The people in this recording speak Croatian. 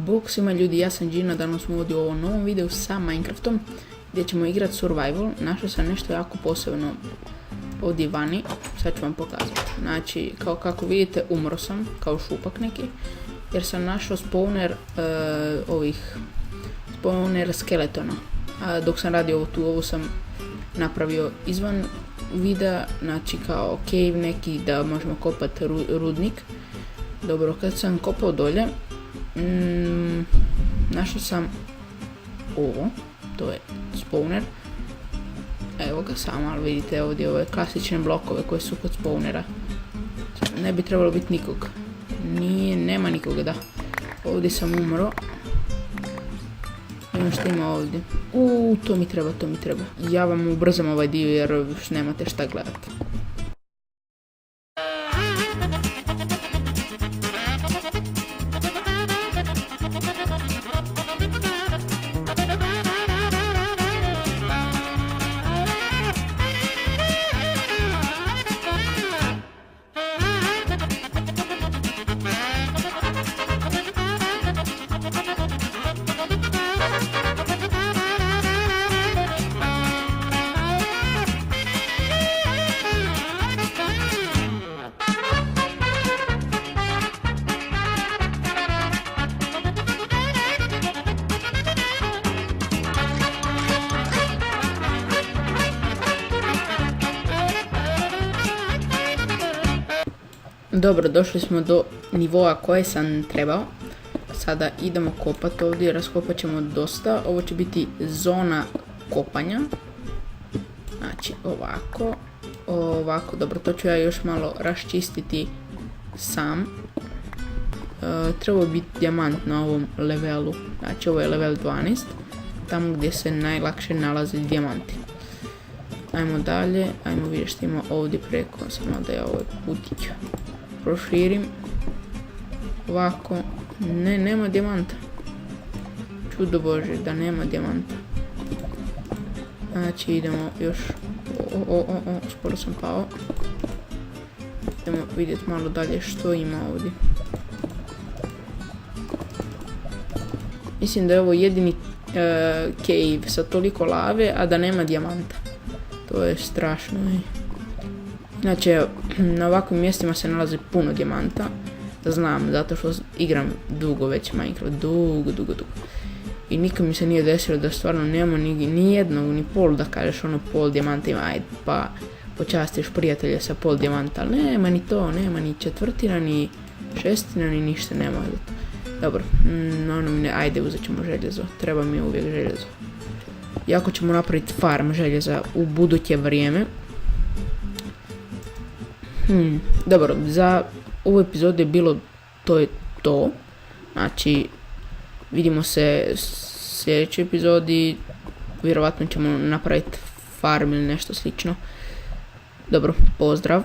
Bog svima ljudi, ja sam Gina, danas smo ovdje u ovom novom videu sa Minecraftom gdje ćemo igrati survival. Našao sam nešto jako posebno ovdje vani, sad ću vam pokazati. Znači, kao kako vidite, umro sam, kao šupak neki, jer sam našao spawner spawner skeletona. A dok sam radio ovo sam napravio izvan videa, znači kao cave neki da možemo kopati rudnik. Dobro, kad sam kopao dolje, našao sam ovo, to je spawner. Evo ga samo, ali vidite ovdje ove klasične blokove koje su kod spawnera. Ne bi trebalo biti nikog. Nema nikoga, da. Ovdje sam umro. Imam što ima ovdje. To mi treba. Ja vam ubrzam ovaj dio jer još nemate šta gledati. Dobro, došli smo do nivoa koje sam trebao. Sada idemo kopati ovdje, raskopat ćemo dosta. Ovo će biti zona kopanja. Znači ovako, dobro, to ću ja još malo raščistiti sam. Treba biti dijamant na ovom levelu, znači ovo je level 12, tamo gdje se najlakše nalaze dijamanti. Ajmo dalje, ajmo vidjeti što ima ovdje preko, samo da ja ovaj putić proširim. Ovako, nema dijamanta. Čudo Bože da nema dijamanta. Znači idemo još, skoro sam pao. Idemo vidjeti malo dalje što ima ovdje. Mislim da je ovo jedini cave sa toliko lave, a da nema dijamanta. To je strašno. Znači, na ovakvim mjestima se nalazi puno dijamanta. Znam, zato što igram dugo već Minecraft, dugo. I nikad mi se nije desilo da stvarno nema ni jednog, ni pol, da kažeš ono pol dijamanta ima, ajde, pa počastiš prijatelja sa pol dijamanta, ali nema ni to, nema ni četvrtina, ni šestina, ni ništa nema. Dobro, ajde, uzet ćemo željezo, treba mi uvijek željezo. Jako ćemo napraviti farm željeza u buduće vrijeme. Dobro, za ovu epizodu je bilo to. Znači, vidimo se u sljedećoj epizodi. Vjerovatno ćemo napraviti farm ili nešto slično. Dobro, pozdrav.